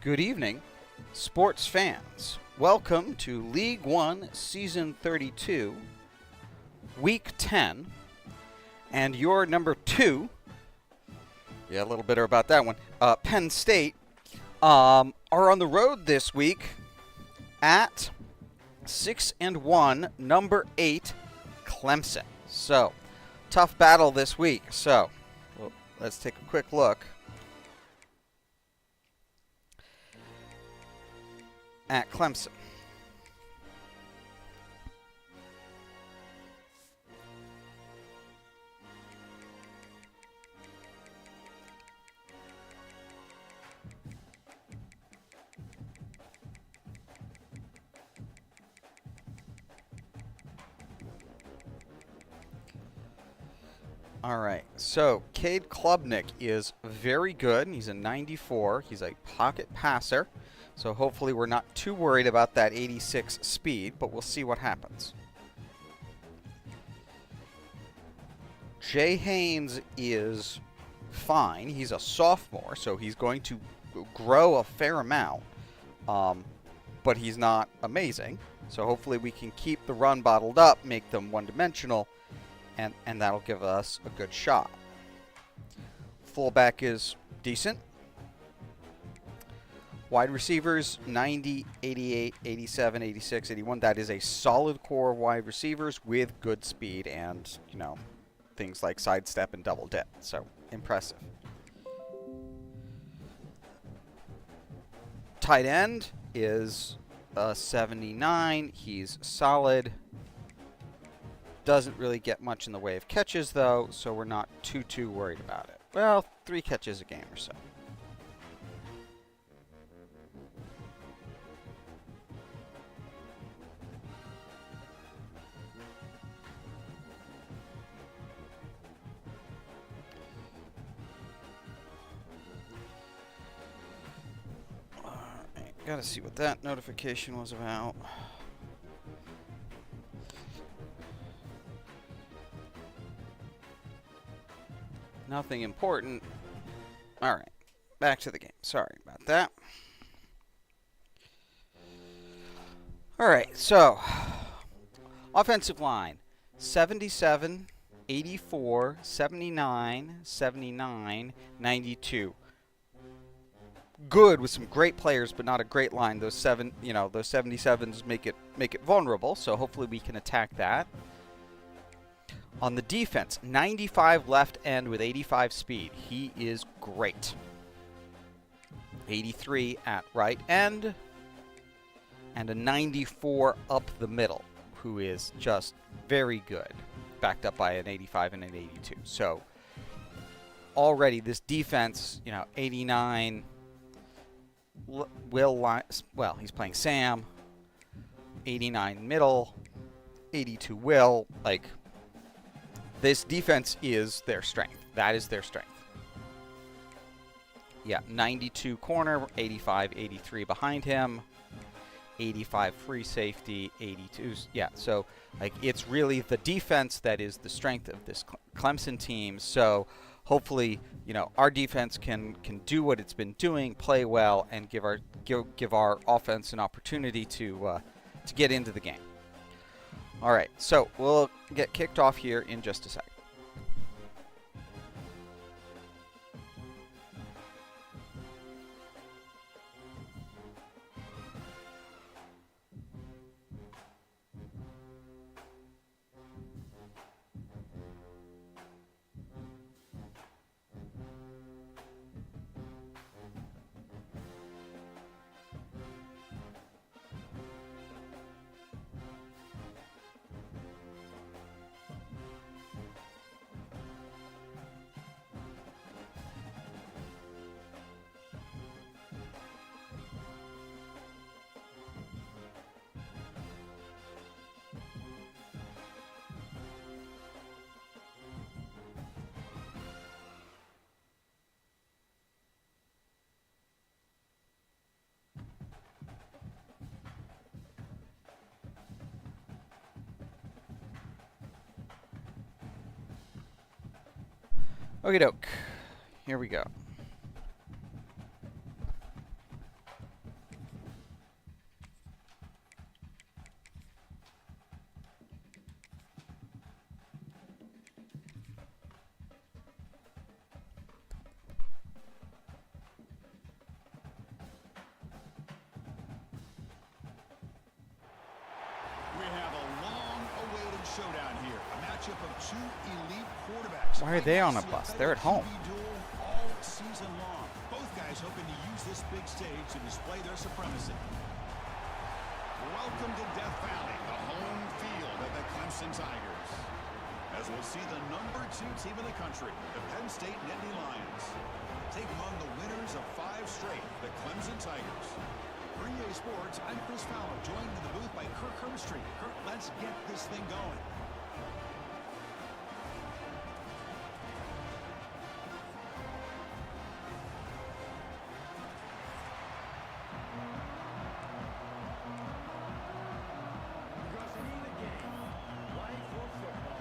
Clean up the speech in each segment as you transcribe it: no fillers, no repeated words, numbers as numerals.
Good evening, sports fans. Welcome to League 1 Season 32, Week 10, and your number 2, a little bitter about that one, Penn State, are on the road this week at 6-1, number 8, Clemson. So, tough battle this week. So, let's take a quick look at Clemson. All right, so Cade Klubnik is very good. He's a 94. He's a pocket passer. So hopefully we're not too worried about that 86 speed, but we'll see what happens. Jay Haynes is fine. He's a sophomore, so he's going to grow a fair amount, but he's not amazing. So hopefully we can keep the run bottled up, make them one-dimensional, and that'll give us a good shot. Fullback is decent. Wide receivers, 90, 88, 87, 86, 81. That is a solid core of wide receivers with good speed and, things like sidestep and double dip. So, impressive. Tight end is 79. He's solid. Doesn't really get much in the way of catches, though, so we're not too worried about it. Well, 3 catches a game or so. Alright, gotta see what that notification was about. Nothing important. All right, back to the game. Sorry about that. All right, so offensive line, 77, 84, 79, 79, 92. Good with some great players, but not a great line. Those 77s make it vulnerable. So hopefully we can attack that. On the defense, 95 left end with 85 speed. He is great. 83 at right end. And a 94 up the middle, who is just very good. Backed up by an 85 and an 82. So, already this defense, 89. He's playing Sam. 89 middle. 82 Will. This defense is their strength. That is their strength. Yeah, 92 corner, 85, 83 behind him, 85 free safety, 82. Yeah, so it's really the defense that is the strength of this Clemson team. So hopefully, our defense can do what it's been doing, play well, and give our offense an opportunity to get into the game. All right, so we'll get kicked off here in just a second. Okie doke. Here we go. matchup of two elite quarterbacks. Why are they on a bus? They're at home. All season long. Both guys hoping to use this big stage to display their supremacy. Welcome to Death Valley, the home field of the Clemson Tigers. As we'll see the #2 team in the country, the Penn State Nittany Lions, take on the winners of 5 straight, the Clemson Tigers. For EA Sports, I'm Chris Fowler, joined in the booth by Kirk Herbstreit. Kirk, let's get this thing going.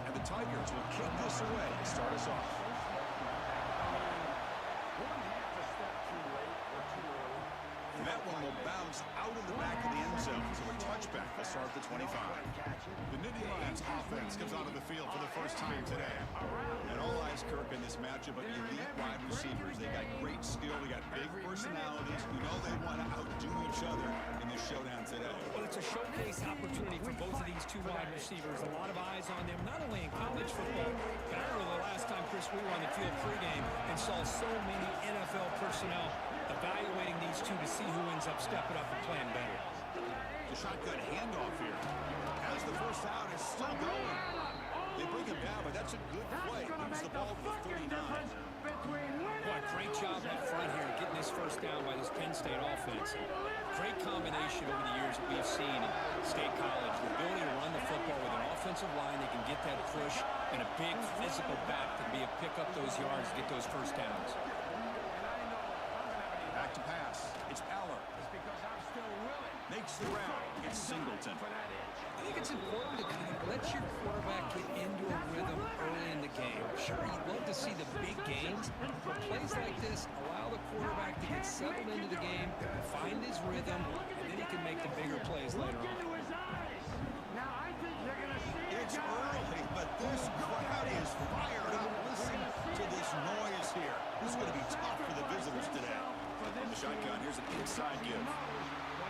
And the Tigers will kick this away to start us off. And that one will bounce out of the back of the end zone, so a touchback will start at the 25. The Nittany Lions offense comes onto the field for the first time today. And all eyes, Kirk, in this matchup of elite wide receivers. They got great skill, they got big personalities. You know they want to outdo each other in this showdown today. Well, it's a showcase opportunity for both of these two wide receivers. A lot of eyes on them, not only in college football, but I remember the last time, Chris, we were on the field pregame and saw so many NFL personnel evaluating these two to see who ends up stepping up and playing better. The shotgun handoff here. As the first down is still going. They bring him down, but that's a good play. Moves the ball to the 39. Boy, great job up front here getting this first down by this Penn State offense. Great combination over the years that we've seen in State College. The ability to run the football with an offensive line that can get that push and a big physical back to be able to pick up those yards to get those first downs. Back to pass. It's Aller. Makes the round. It's Singleton. I think it's important to kind of let your quarterback get into a rhythm early in the game. Sure, you'd love to see the big games, but plays like this allow the quarterback to get settled into the game, find his rhythm, and then he can make the bigger plays later on. It's early, but this crowd is fired up. Listen to this noise here. This is going to be tough for the visitors today. From the shotgun, here's an inside give.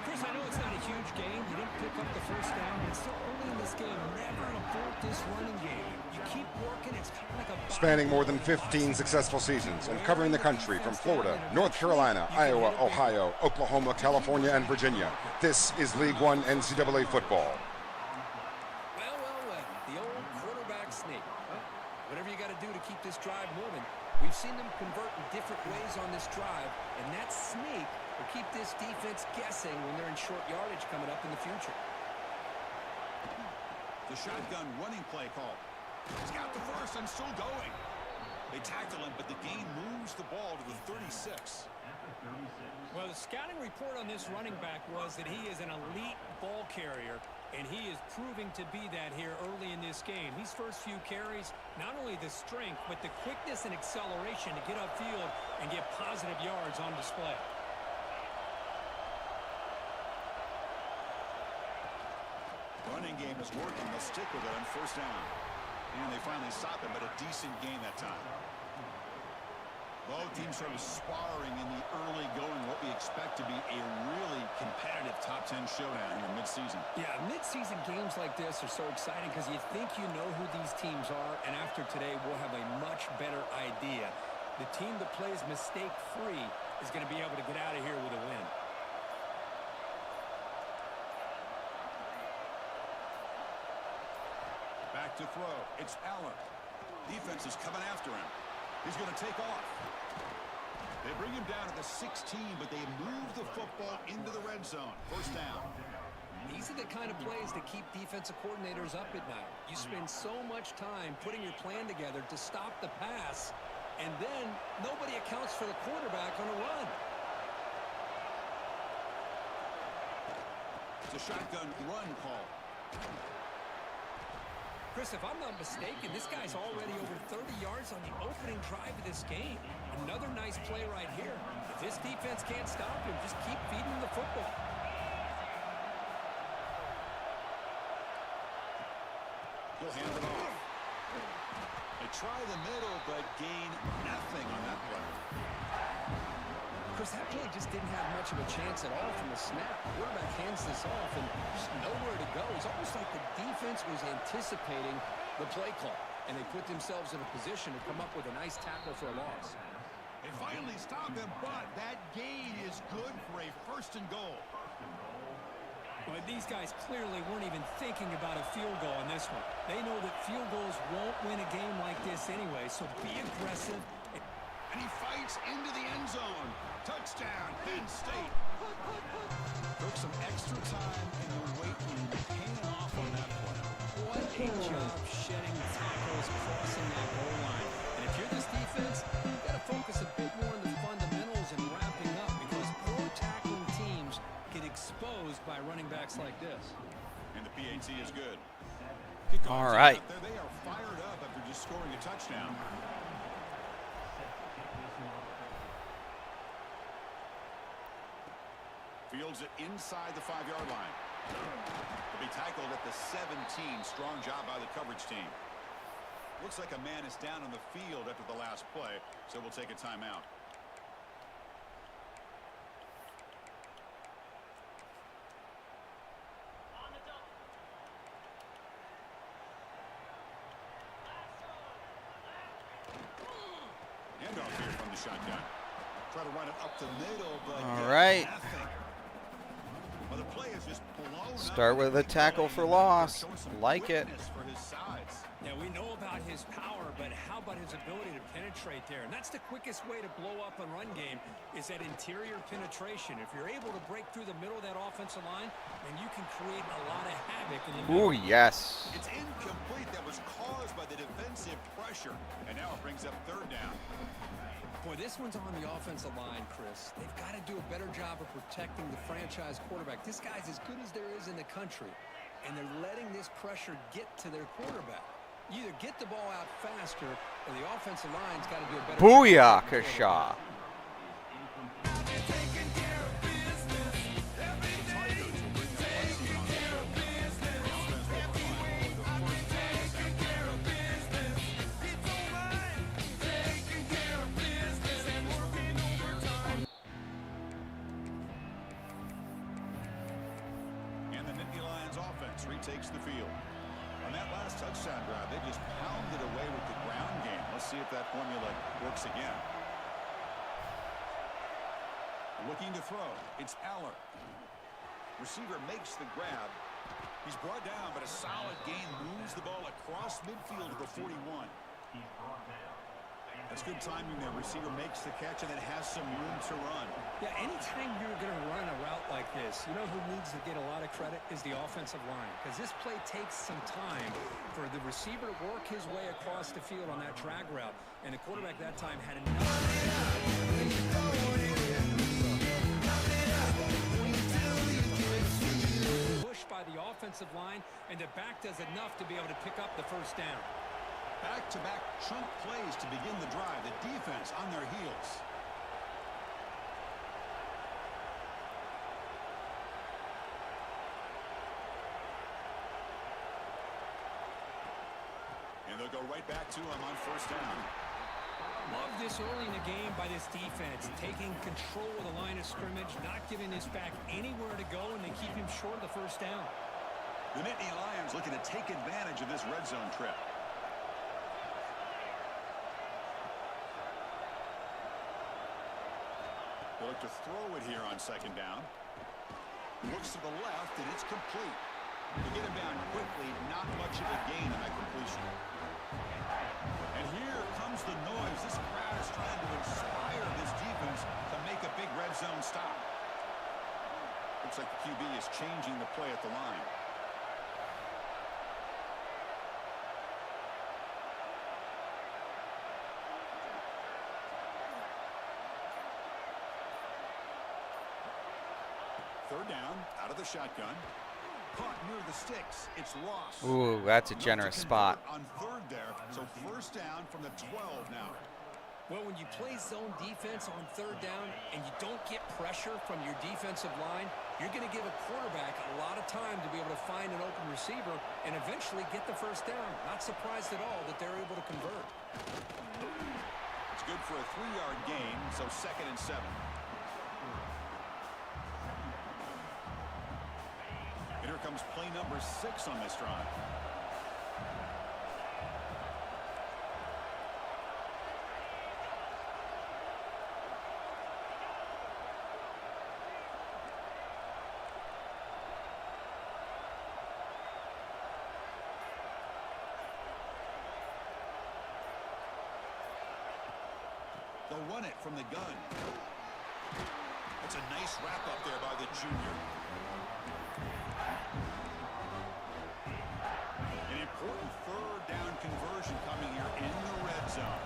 Chris, I know it's not a huge game. You didn't pick up the first down, but it's still early in this game. Never abort this running game. You keep working. It's kind of like a... Spanning more than 15 successful seasons and covering the country from Florida, North Carolina, Iowa, Ohio, Oklahoma, California, and Virginia. This is League 1 NCAA football. Well. The old quarterback sneak. Whatever you got to do to keep this drive moving. We've seen them convert in different ways on this drive, and that sneak will keep this defense guessing when they're in short yardage coming up in the future. The shotgun running play call. He's got the first and still going. They tackle him, but the gain moves the ball to the 36. Well, the scouting report on this running back was that he is an elite ball carrier, and he is proving to be that here early in this game. These first few carries, not only the strength, but the quickness and acceleration to get upfield and get positive yards on display. Running game is working. They'll stick with it on first down. And they finally stop him, but a decent gain that time. Both teams sort of sparring in the early going, what we expect to be a really competitive top 10 showdown here mid-season. Yeah, mid-season games like this are so exciting because you think you know who these teams are, and after today we'll have a much better idea. The team that plays mistake-free is going to be able to get out of here with a win. Back to throw. It's Aller. Defense is coming after him. He's going to take off. They bring him down at the 16, but they move the football into the red zone. First down. These are the kind of plays that keep defensive coordinators up at night. You spend so much time putting your plan together to stop the pass, and then nobody accounts for the quarterback on a run. It's a shotgun run call. Chris, if I'm not mistaken, this guy's already over 30 yards on the opening drive of this game. Another nice play right here. If this defense can't stop him, just keep feeding him the football. He'll hand it off. They try the middle, but gain nothing on that play. Chris, that play just didn't have much of a chance at all from the snap. The quarterback hands this off, and just nowhere to go. It's almost like the defense was anticipating the play call, and they put themselves in a position to come up with a nice tackle for a loss. They finally stopped him, but that gain is good for a 1st and goal. But these guys clearly weren't even thinking about a field goal in this one. They know that field goals won't win a game like this anyway, so be aggressive. And he fights into the end zone. Touchdown, Penn State. Took some extra time and the weight paying off on that play. What a job shedding tackles, crossing that goal line. And if you're this defense, you've got to focus a bit more on the fundamentals and wrapping up, because poor tackling teams get exposed by running backs like this. And the PAT is good. All right. There they are fired up after just scoring a touchdown. Fields it inside the 5-yard line. He'll be tackled at the 17. Strong job by the coverage team. Looks like a man is down on the field after the last play, so we'll take a timeout. Handoff here from the shotgun. Try to run it up the middle, but All right. nothing. Well, the play is just blown Start up. with a tackle for loss. Showing some Like it. quickness for his size. Now, we know about his power, but how about his ability to penetrate there? And that's the quickest way to blow up a run game, is that interior penetration. If you're able to break through the middle of that offensive line, then you can create a lot of havoc in the middle. Ooh, yes. It's incomplete. That was caused by the defensive pressure. And now it brings up 3rd down. Boy, this one's on the offensive line, Chris. They've got to do a better job of protecting the franchise quarterback. This guy's as good as there is in the country, and they're letting this pressure get to their quarterback. You either get the ball out faster, or the offensive line's got to do a better job. Booyakasha. And the Nittany Lions offense retakes the field. On that last touchdown drive, they just pounded away with the ground game. Let's see if that formula works again. Looking to throw. It's Aller. Receiver makes the grab. He's brought down, but a solid gain moves the ball across midfield to the 41. That's good timing there. Receiver makes the catch and then has some room to run. Yeah, anytime you're going to run a route like this, you know who needs to get a lot of credit is the offensive line, because this play takes some time for the receiver to work his way across the field on that drag route, and the quarterback that time had enough. Push by the offensive line, and the back does enough to be able to pick up the 1st down. Back-to-back chunk plays to begin the drive. The defense on their heels. And they'll go right back to him on 1st down. Love this early in the game by this defense, taking control of the line of scrimmage, not giving this back anywhere to go, and they keep him short of the 1st down. The Nittany Lions looking to take advantage of this red zone trip. They'll look to throw it here on 2nd down. Looks to the left, and it's complete. To get him down quickly, not much of a gain on that completion. And here comes the noise. This crowd is trying to inspire this defense to make a big red zone stop. Looks like the QB is changing the play at the line. Third down, out of the shotgun. Caught near the sticks. It's lost. Ooh, that's a generous spot. On 3rd there, so 1st down from the 12 now. Well, when you play zone defense on 3rd down and you don't get pressure from your defensive line, you're going to give a quarterback a lot of time to be able to find an open receiver and eventually get the 1st down. Not surprised at all that they're able to convert. It's good for a 3-yard gain, so 2nd and 7. And here comes play number 6 on this drive. run it from the gun. That's a nice wrap up there by the junior. An important third down conversion coming here in the red zone.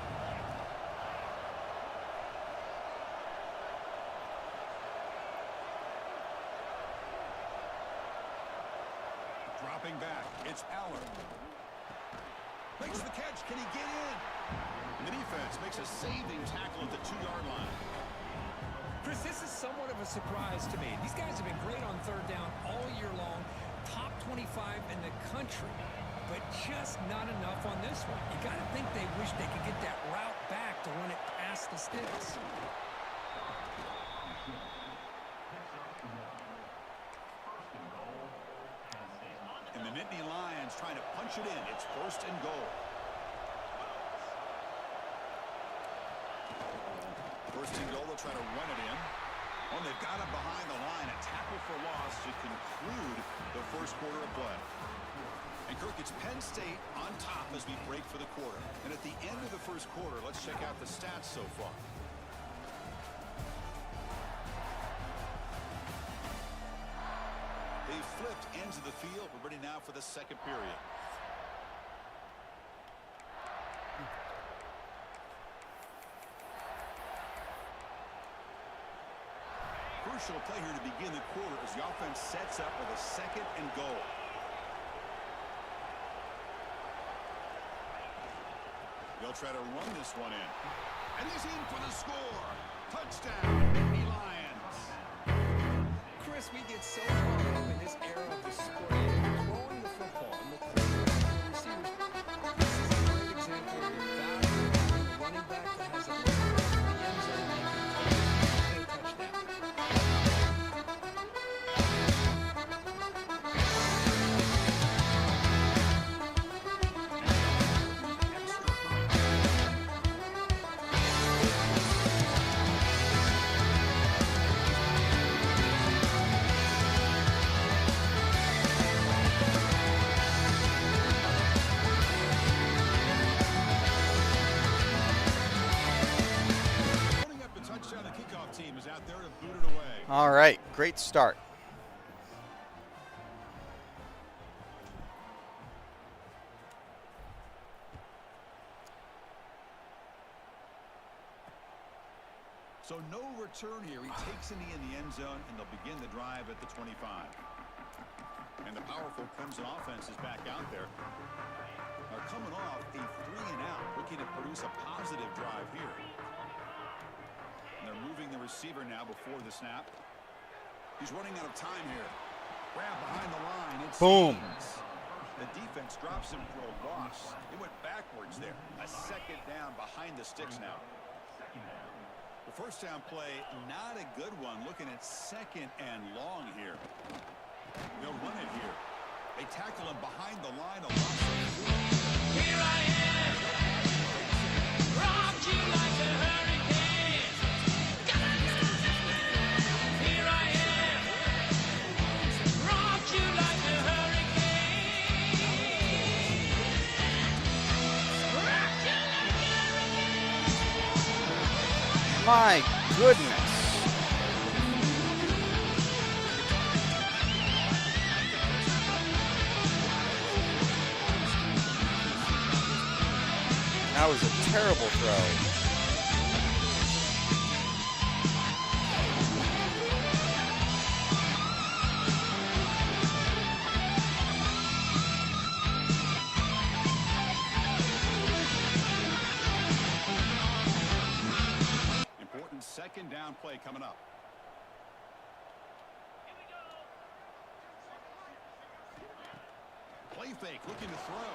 Dropping back, it's Aller. Makes the catch, can he get in? And the defense makes a saving tackle at the 2-yard line. Chris, this is somewhat of a surprise to me. These guys have been great on third down all year long, top 25 in the country, but just not enough on this one. You got to think they wish they could get that route back to run it past the sticks. And the Nittany Lions trying to punch it in. It's 1st and goal. 1st and goal, they'll try to run it in. Oh, they've got it behind the line. A tackle for loss to conclude the first quarter of play. And Kirk, it's Penn State on top as we break for the quarter. And at the end of the first quarter, let's check out the stats so far. They flipped ends of the field. We're ready now for the second period. Crucial play here to begin the quarter as the offense sets up with a 2nd and goal. They'll try to run this one in. And he's in for the score. Touchdown, Nittany Lions. Chris, we get so caught up in this era of the sport, throwing the football and the receivers. This is a great example of the value of a running back that has a end zone and a touchdown. All right, great start. So no return here. He takes it in the end zone, and they'll begin the drive at the 25. And the powerful Clemson offense is back out there. They're coming off a 3-and-out, looking to produce a positive drive here. And they're moving the receiver now before the snap. He's running out of time here. Grab behind the line. It's boom. The defense drops him for a loss. It went backwards there. A 2nd down behind the sticks now. The first down play, not a good one. Looking at 2nd and long here. They'll run it here. They tackle him behind the line. Here I am. Rocked you like a hurricane. Here I am. Rocked you like a hurricane. Rocked you like a hurricane. My goodness. That was a terrible throw. Important 2nd down play coming up. Play fake, looking to throw.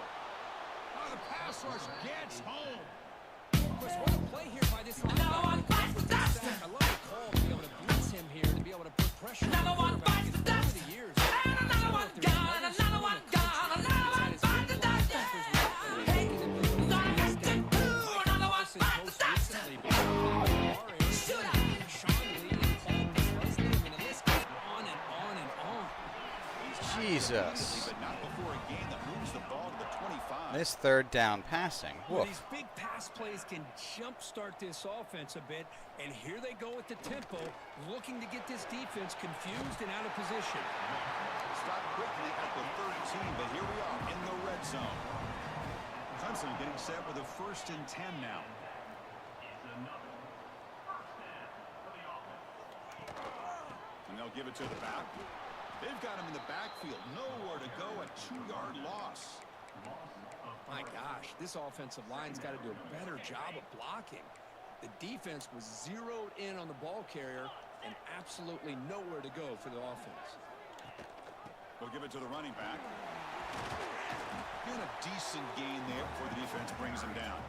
Oh, the pass rush gets home. Chris, what a play here by this linebacker. Another one bites the dust. I love the call to be able to blitz him here, to be able to put pressure on Another the one quarterback. bites the dust. Over the years, And another one gone, another one gone, another one bites the dust. Hey, another one stick through, another one bites the dust. Shoot up. Jesus. But not before a game that moves the ball to the 25. This 3rd down passing. With Woof. these big pass plays can jumpstart this offense a bit, and here they go with the tempo, looking to get this defense confused and out of position. Stop quickly at the 13, but here we are in the red zone. Clemson getting set with a 1st and 10 now. And they'll give it to the back. They've got him in the backfield. Nowhere to go, a 2-yard loss. My gosh, this offensive line's got to do a better job of blocking. The defense was zeroed in on the ball carrier and absolutely nowhere to go for the offense. They'll give it to the running back. And a decent gain there before the defense brings him down.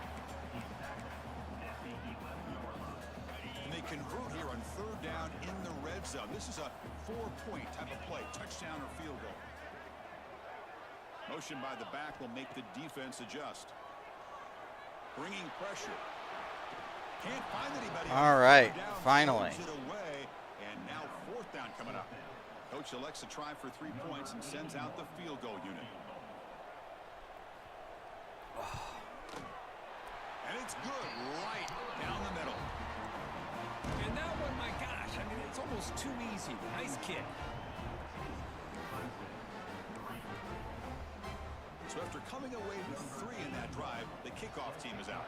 And they convert here on 3rd down in the red zone. This is a 4-point type of play, touchdown or field goal. Motion by the back will make the defense adjust. Bringing pressure. Can't find anybody. All right, finally. It away, and now 4th down coming up. Coach elects to try for 3 points and sends out the field goal unit. And it's good right down the middle. And that one, my gosh, I mean, it's almost too easy. Nice kick. So after coming away with 3 in that drive, the kickoff team is out.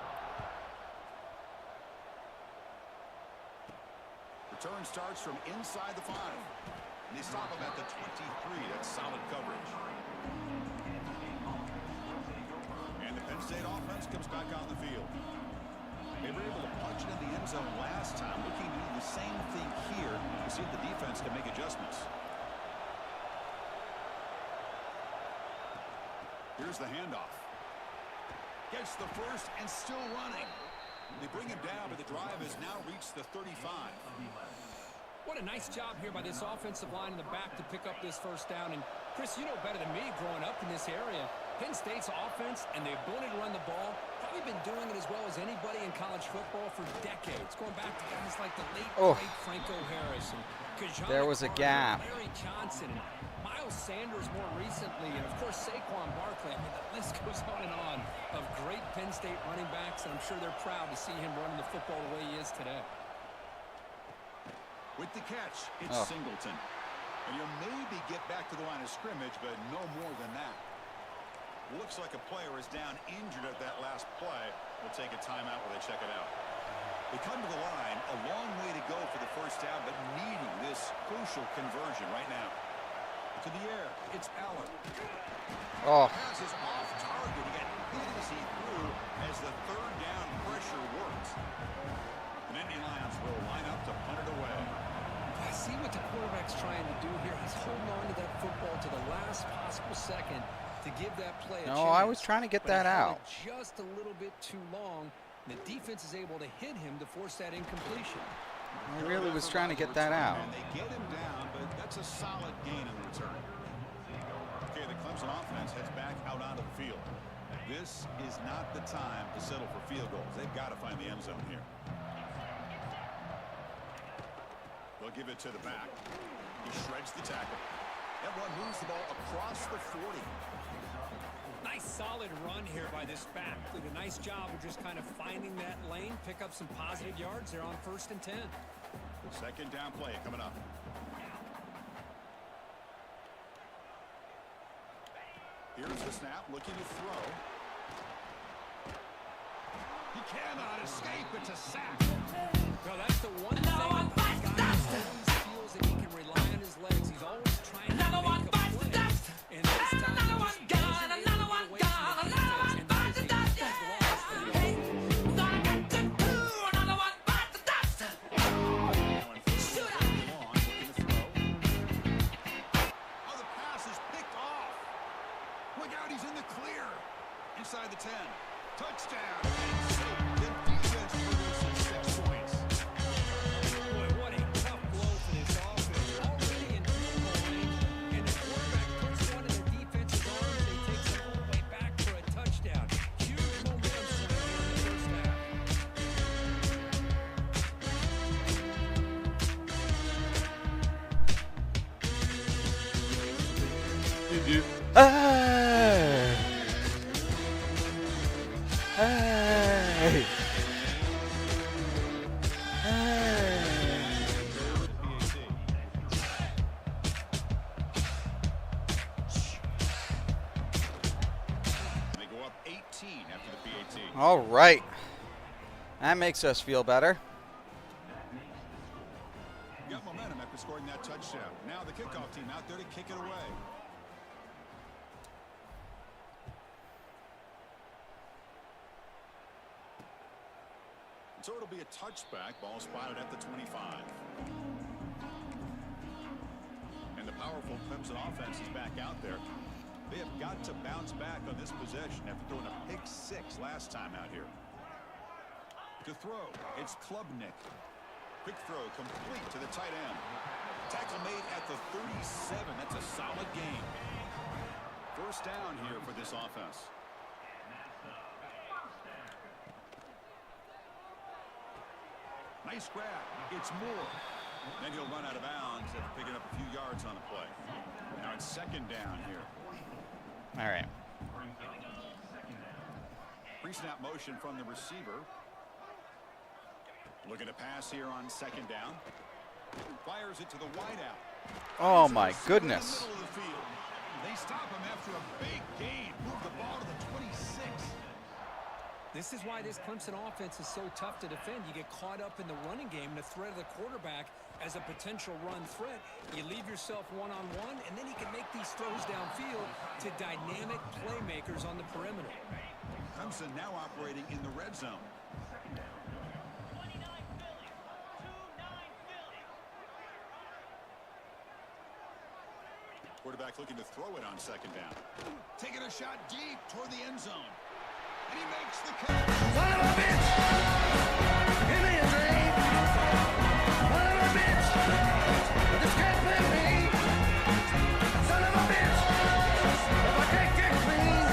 Return starts from inside the 5. And they stop him at the 23. That's solid coverage. And the Penn State offense comes back on the field. They were able to punch it in the end zone last time. Looking to do the same thing here to see if the defense can make adjustments. Here's the handoff. Gets the first and still running. They bring him down, but the drive has now reached the 35. What a nice job here by this offensive line in the back to pick up this 1st down. And Chris, you know better than me growing up in this area, Penn State's offense and the ability to run the ball, probably been doing it as well as anybody in college football for decades. Going back to guys like the late great Franco Harris and Kajana There was a Carter, gap. Larry Johnson, and Miles Sanders more recently, and of course Saquon Barkley. I mean, the list goes on of great Penn State running backs, and I'm sure they're proud to see him running the football the way he is today. With the catch, it's Singleton. And you'll maybe get back to the line of scrimmage, but no more than that. Looks like a player is down injured at that last play. We'll take a timeout while they check it out. They come to the line, a long way to go for the 1st down, but needing this crucial conversion right now. To the air, it's Allen. Pass is off target. He got hit as he threw as the 3rd down pressure works. The Nittany Lions will line up to punt it away. I see what the quarterback's trying to do here. He's holding on to that football to the last possible second to give that play a chance. No, I was trying to get that out. Just a little bit too long. The defense is able to hit him to force that incompletion. I really was trying to get that out. And they get him down, but that's a solid gain in the return. Okay, the Clemson offense heads back out onto the field. This is not the time to settle for field goals. They've got to find the end zone here. They'll give it to the back. He shreds the tackle. That one moves the ball across the 40. Nice solid run here by this back. Did a nice job of just kind of finding that lane, pick up some positive yards there on 1st and 10. 2nd down play coming up. Here's the snap, looking to throw. He cannot escape. It's a sack. No, that's the one thing about this guy. He always feels that he can rely on his legs. He's always trying to make a play. And this time, inside the 10. Touchdown. The defense produces 6 points. Boy, what a tough blow for this offense. Already in field goal range, and the quarterback puts one in the defense's arms, and he takes it all the way back for a touchdown. Huge momentum swing here in the 1st half. Hey! All right. That makes us feel better. Got momentum after scoring that touchdown. Now the kickoff team out there to kick it away. So it'll be a touchback. Ball spotted at the 25. And the powerful Clemson offense is back out there. They have got to bounce back on this possession after throwing a pick 6 last time out here. To throw, it's Klubnik. Quick throw complete to the tight end. Tackle made at the 37. That's a solid gain. First down here for this offense. Nice grab. It's Moore. Then he'll run out of bounds after picking up a few yards on the play. Now it's second down here. All right. Pre-snap motion from the receiver. Looking to pass here on second down. Fires it to the wideout. Oh, my goodness. Middle of the field. They stop him after a big gain. Move the ball to the 26. This is why this Clemson offense is so tough to defend. You get caught up in the running game, the threat of the quarterback as a potential run threat. You leave yourself one-on-one, and then he can make these throws downfield to dynamic playmakers on the perimeter. Clemson now operating in the red zone. Quarterback looking to throw it on second down. Taking a shot deep toward the end zone. And he makes the catch. Son of a bitch! Give me a drink! Son of a bitch! This can't play me! Son of a bitch! If I can't get clean,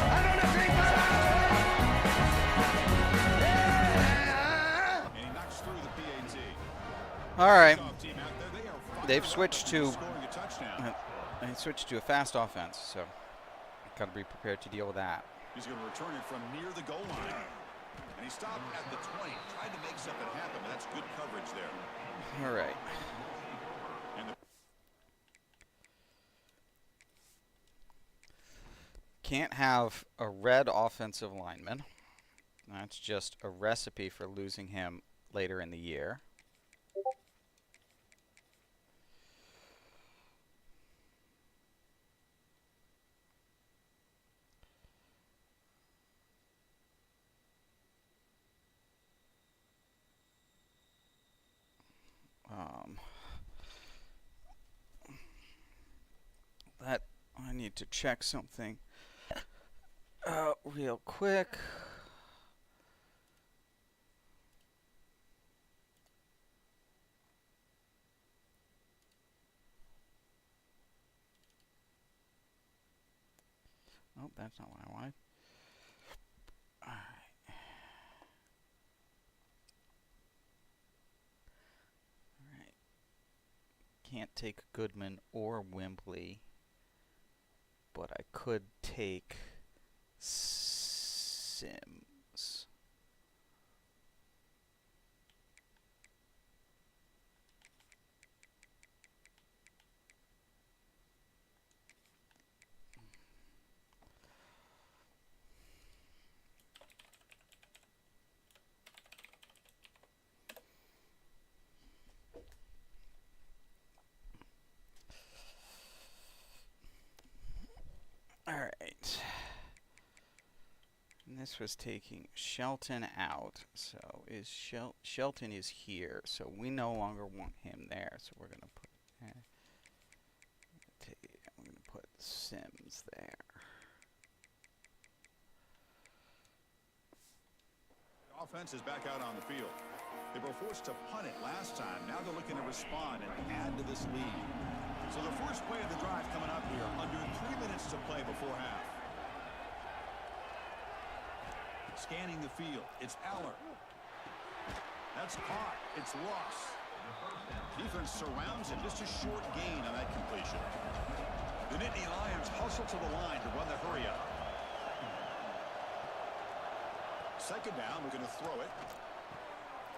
I'm gonna drink my life! Yeah! And he knocks through the PAT. All right. Team out there, they are fired They've up switched after to scoring a touchdown. they switched to a fast offense, so got to be prepared to deal with that. He's going to return it from near the goal line. And he stopped at the 20. Tried to make something happen, but that's good coverage there. All right. And the Can't have a red offensive lineman. That's just a recipe for losing him later in the year. That I need to check something real quick. Oh, that's not what I wanted. All right. All right. Can't take Goodman or Wembley, but I could take Sims. All right. And this was taking Shelton out. So is Shelton is here. So we no longer want him there. So we're going to put we're going to put Sims there. offense is back out on the field. They were forced to punt it last time. Now they're looking to respond and add to this lead. So the first play of the drive coming up here. Under 3 minutes to play before half. Scanning the field. It's Aller. That's caught. It's lost. Defense surrounds him. Just a short gain on that completion. The Nittany Lions hustle to the line to run the hurry up. Second down, we're going to throw it.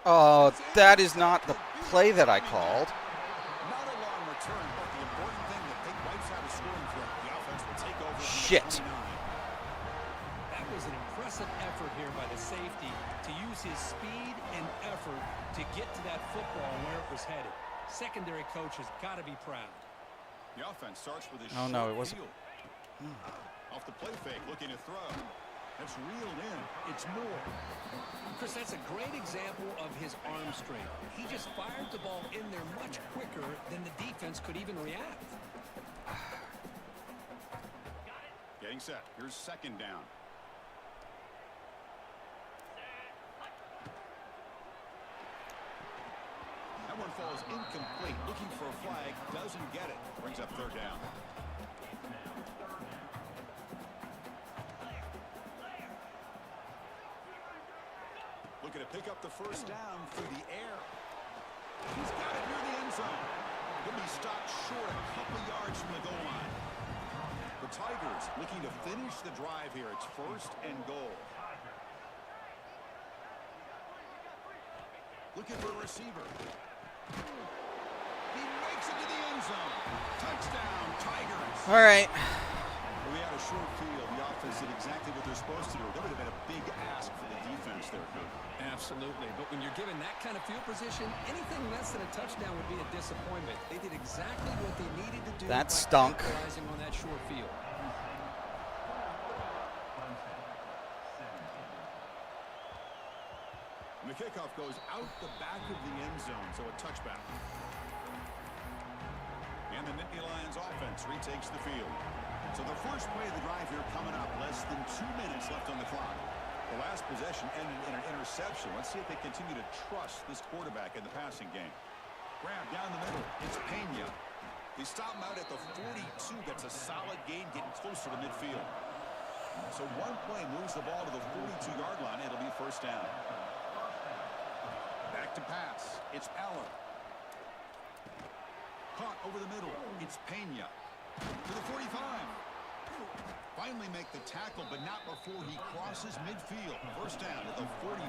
Oh, that is not the play that I called. Not a long return, but the important thing that Pink wipes out a scoring threat. The offense will take over. Shit. That was an impressive effort his speed and effort to get to that football where it was headed. Secondary coach has got to be proud. The offense starts with a Oh, no, it wasn't. field. Off the play fake, looking to throw. That's reeled in. It's more. Chris, that's a great example of his arm strength. He just fired the ball in there much quicker than the defense could even react. Getting set. Here's second down. That one falls incomplete. Looking for a flag. Doesn't get it. Brings up third down. Looking to pick up the first down through the air. He's got it near the end zone. He'll be stopped short a couple yards from the goal line. The Tigers looking to finish the drive here. It's first and goal. Looking for a receiver. He makes it to the end zone. Touchdown, Tigers. All right. We had a short field. The offense did exactly what they're supposed to do. That would have been a big ask for the defense there, Coach. Absolutely. But when you're given that kind of field position, anything less than a touchdown would be a disappointment. They did exactly what they needed to do. That by stunk. capitalizing on that short field. And the kickoff goes out the back of the end zone, so a touchback. And the Nittany Lions offense retakes the field. So the first play of the drive here coming up. Less than 2 minutes left on the clock. The last possession ended in an interception. Let's see if they continue to trust this quarterback in the passing game. Grab down the middle. It's Penn. They stop him out at the 42. That's a solid gain, getting closer to midfield. So one play moves the ball to the 42-yard line. It'll be first down. Back to pass. It's Allen. Caught over the middle. It's Penn. To the 45. Finally make the tackle, but not before he crosses midfield. First down at the 44.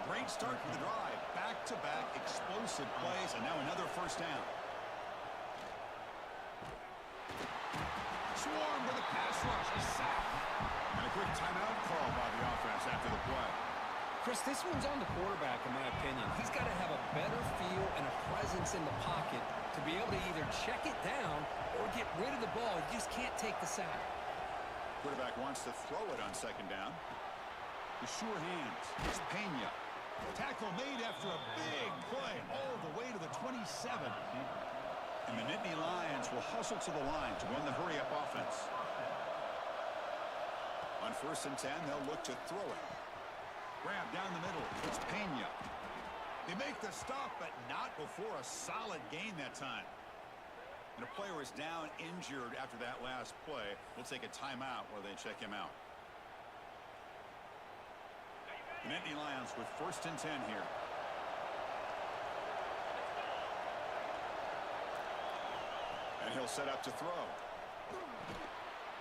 Great start for the drive. Back-to-back explosive plays, and now another first down. Swarm to the pass rush. A sack. And a quick timeout call by the offense after the play. Chris, this one's on the quarterback, in my opinion. He's got to have a better feel and a presence in the pocket to be able to either check it down or get rid of the ball. You just can't take the sack. Quarterback wants to throw it on second down. The sure hands. It's Penn. Tackle made after a big play all the way to the 27. And the Nittany Lions will hustle to the line to run the hurry-up offense. On first and 10, they'll look to throw it. Grab down the middle. It's Penn. They make the stop, but not before a solid gain that time. And a player is down injured after that last play. We'll take a timeout while they check him out. The Nittany Lions with first and 10 here. And he'll set up to throw.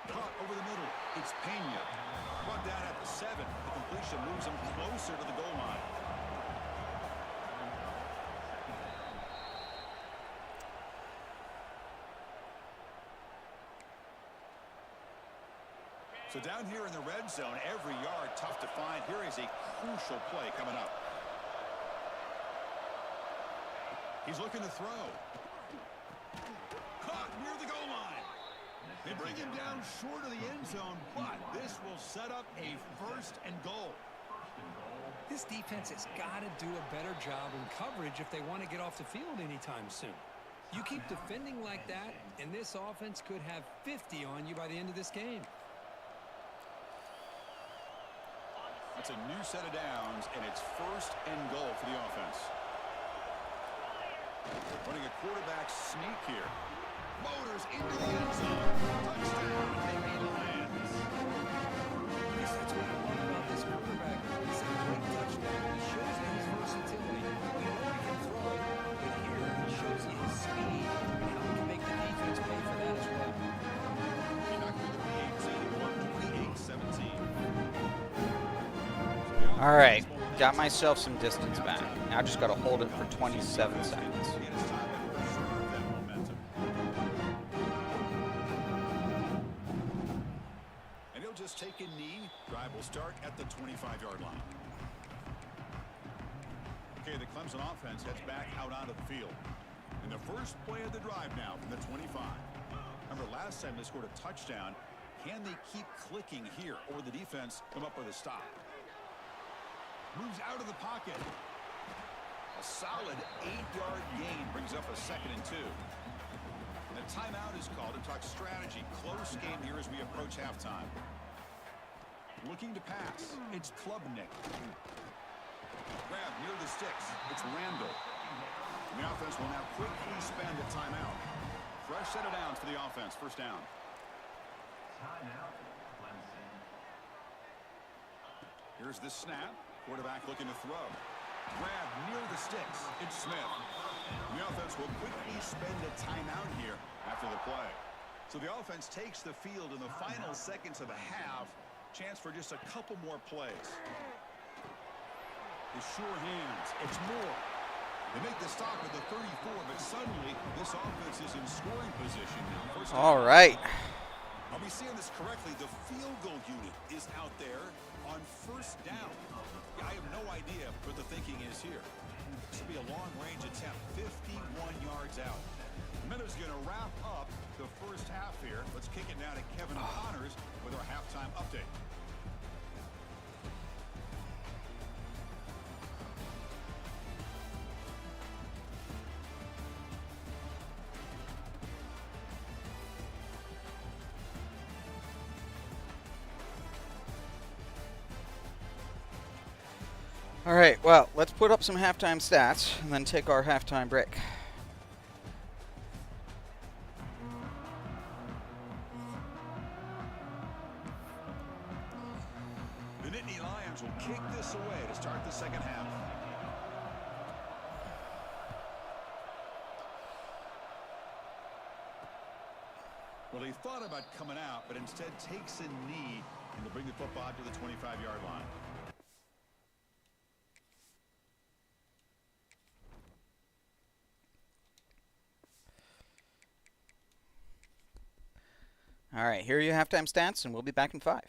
Caught over the middle. It's Penn. Brought down at the 7. The completion moves him closer to the goal line. So down here in the red zone, every yard tough to find. Here is a crucial play coming up. He's looking to throw. Caught near the goal line. They bring him down short of the end zone, but this will set up a first and goal. This defense has got to do a better job in coverage if they want to get off the field anytime soon. You keep defending like that, and this offense could have 50 on you by the end of this game. It's a new set of downs, and it's first and goal for the offense. Running a quarterback sneak here. Motors into the end zone. Touchdown, Nittany Lions. That's what I love about this quarterback. It's a great touchdown. He shows you his versatility. We know he can throw it, but here he shows you his speed and how he can make the defense pay for that as well. All right. Got myself some distance back. Now I just got to hold it for 27 seconds. And he'll just take a knee. Drive will start at the 25-yard line. Okay, the Clemson offense heads back out onto the field. And the first play of the drive now from the 25. Remember, last time they scored a touchdown. Can they keep clicking here, or the defense come up with a stop? Moves out of the pocket. A solid 8-yard gain brings up a 2nd and 2. And a timeout is called to talk strategy. Close game here as we approach halftime. Looking to pass. It's Klubnik. Grab near the sticks. It's Randall. The offense will now quickly spend a timeout. Fresh set of downs for the offense. First down. Here's the snap. Quarterback looking to throw. Grab near the sticks. It's Smith. The offense will quickly spend a timeout here after the play. So the offense takes the field in the final seconds of the half. Chance for just a couple more plays. The sure hands. It's Moore. They make the stop at the 34, but suddenly this offense is in scoring position now. First All right. Are we seeing this correctly? The field goal unit is out there on first down. I have no idea what the thinking is here. This will be a long-range attempt, 51 yards out. Minutes going to wrap up the first half here. Let's kick it down to Kevin Connors with our halftime update. All right, well, let's put up some halftime stats and then take our halftime break. The Nittany Lions will kick this away to start the second half. Well, he thought about coming out, but instead takes a knee and to bring the football to the 25-yard line. All right, here are your halftime stats, and we'll be back in 5.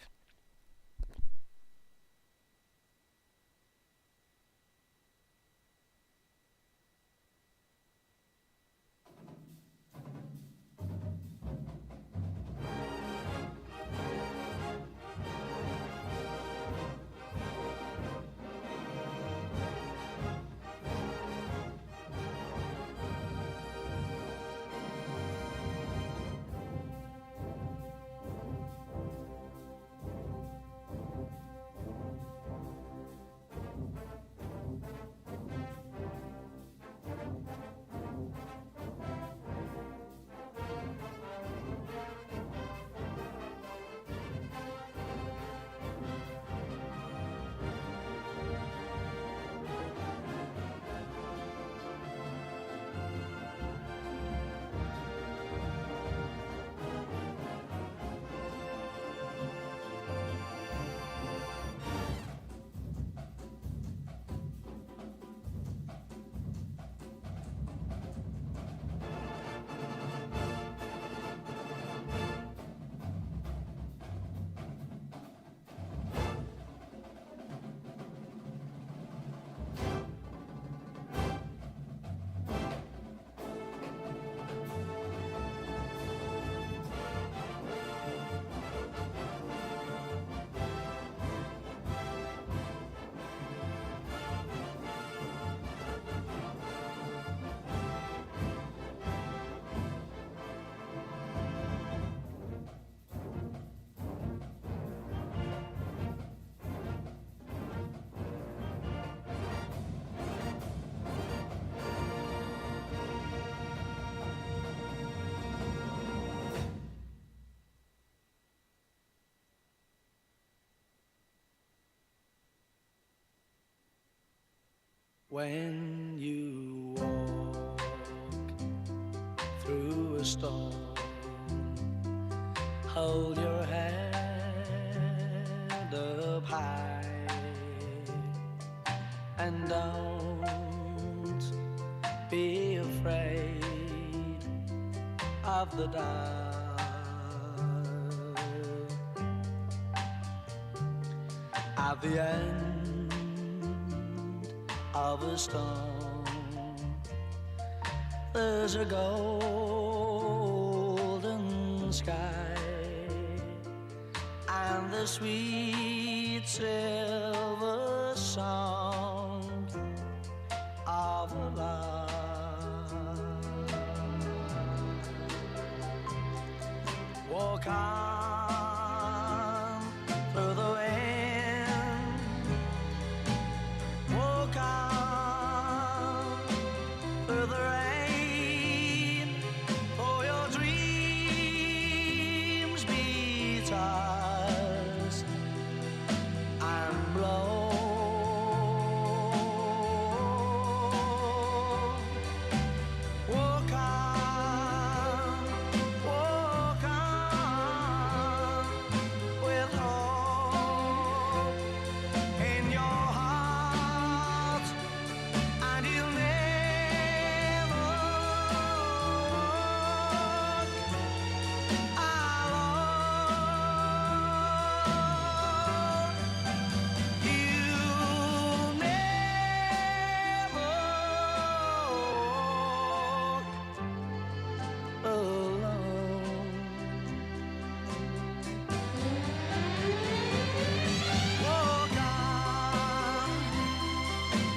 When you walk through a storm, hold your head up high and don't be afraid of the dark. At the end of a stone. There's a golden sky and the sweet silver sound of a lark. Walk on through the wind, walk on through the rain, for your dreams be tossed and blown. Walk on with hope in your heart, and you'll never walk alone. You'll never walk alone.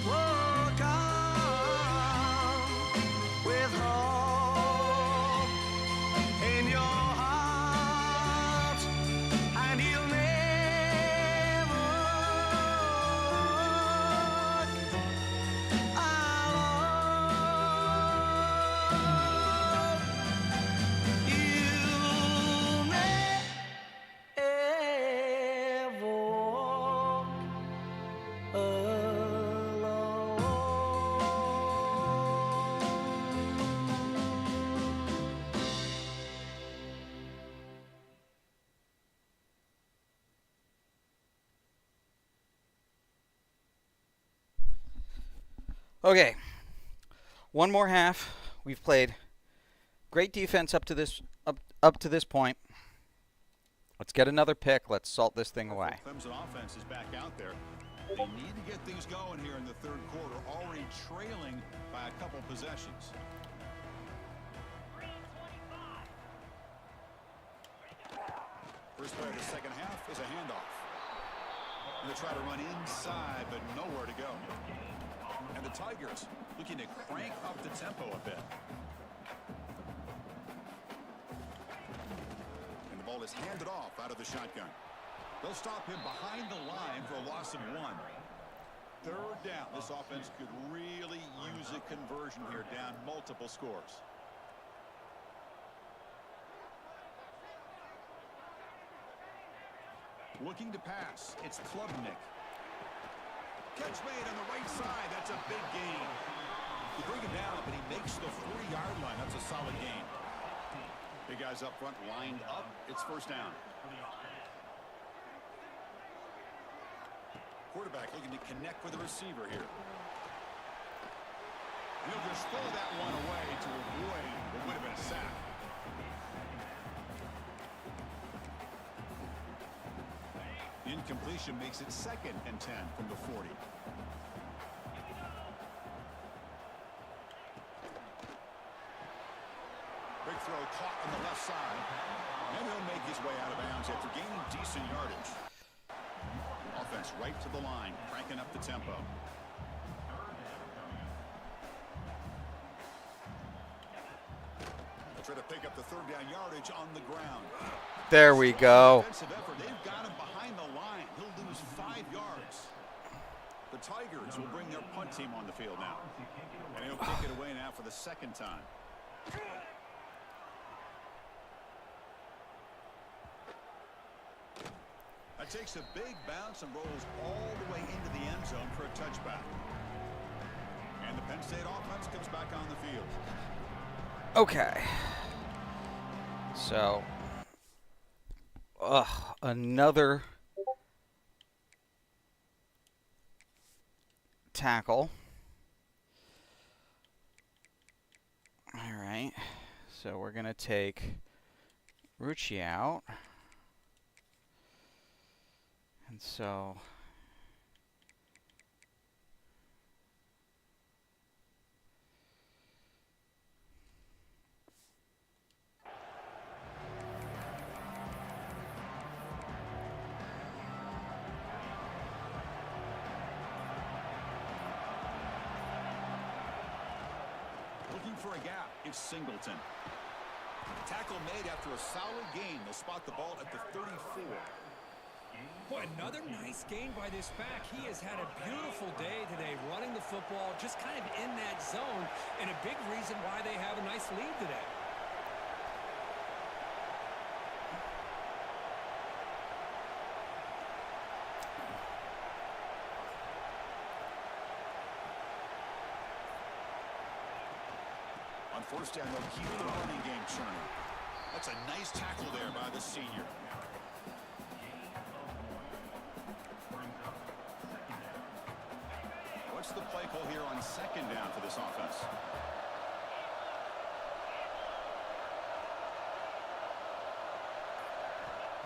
Walk on with hope in your heart, and you'll never walk alone. You'll never walk alone. Okay, one more half. We've played great defense up to this point. Let's get another pick. Let's salt this thing away. Clemson offense is back out there. They need to get things going here in the third quarter, already trailing by a couple possessions. First play of the second half is a handoff. And they try to run inside, but nowhere to go. And the Tigers looking to crank up the tempo a bit. And the ball is handed off out of the shotgun. They'll stop him behind the line for a loss of 1. Third down. This offense could really use a conversion here, down multiple scores. Looking to pass. It's Klubnik. Catch made on the right side. That's a big gain. You bring him down, but he makes the 40-yard line. That's a solid gain. Big guys up front lined up. It's first down. Quarterback looking to connect with the receiver here. He'll just throw that one away to avoid what would have been a sack. Incompletion makes it 2nd and 10 from the 40. Big throw caught on the left side. And he'll make his way out of bounds after gaining decent yardage. Offense right to the line, cranking up the tempo. They'll try to pick up the third down yardage on the ground. There we go. Defensive effort. They've got him behind the line. He'll lose 5 yards. The Tigers will bring their punt team on the field now. And he'll kick it away now for the 2nd time. That takes a big bounce and rolls all the way into the end zone for a touchback. And the Penn State offense comes back on the field. Okay. So, another tackle. All right. So we're going to take Rucci out. And so Looking for a gap. It's Singleton. Tackle made after a solid gain. They'll spot the ball at the 34. Boy, another nice gain by this back. He has had a beautiful day today running the football, just kind of in that zone, and a big reason why they have a nice lead today. On first down, they'll keep the running game churning. That's a nice tackle there by the senior. What's the play call here on second down for this offense?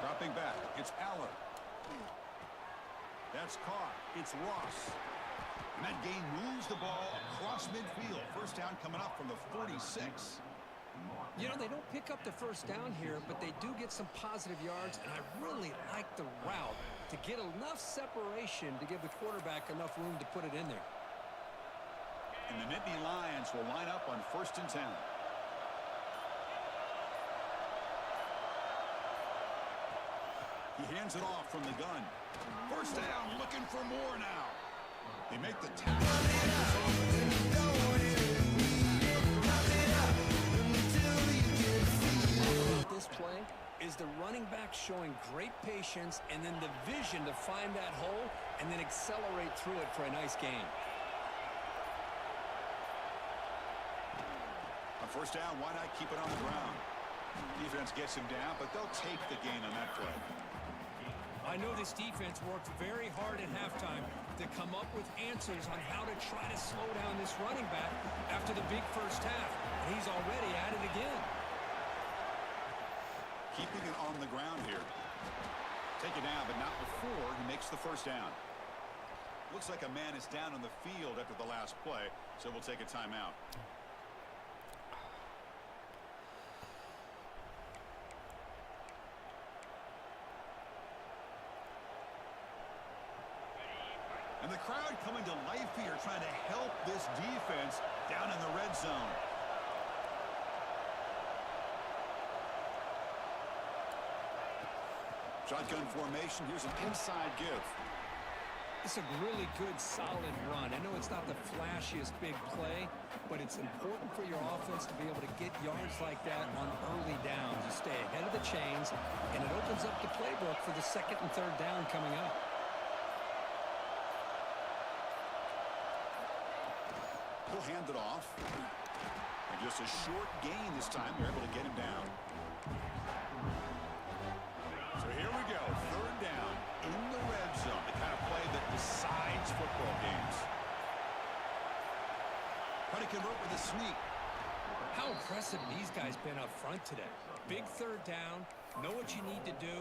Dropping back, it's Aller. That's caught. It's Ross. And that gain moves the ball across midfield. First down coming up from the 46. You know, they don't pick up the first down here, but they do get some positive yards, and I really like the route to get enough separation to give the quarterback enough room to put it in there. And the Nittany Lions will line up on 1st and 10. He hands it off from the gun. First down, looking for more now. They make the tackle. This play is the running back showing great patience and then the vision to find that hole and then accelerate through it for a nice gain. On first down, why not keep it on the ground? Defense gets him down, but they'll take the gain on that play. I know this defense worked very hard at halftime to come up with answers on how to try to slow down this running back after the big first half. And he's already at it again. Keeping it on the ground here. Take it down, but not before he makes the first down. Looks like a man is down on the field after the last play, so we'll take a timeout. And the crowd coming to life here, trying to help this defense down in the red zone. Shotgun formation. Here's an inside give. It's a really good, solid run. I know it's not the flashiest big play, but it's important for your offense to be able to get yards like that on early downs. You stay ahead of the chains, and it opens up the playbook for the second and third down coming up. He'll hand it off. And just a short gain this time. They're able to get him down. So here we go. Third down in the red zone. The kind of play that decides football games. Trying to convert with a sneak. How impressive these guys been up front today. Big third down. Know what you need to do.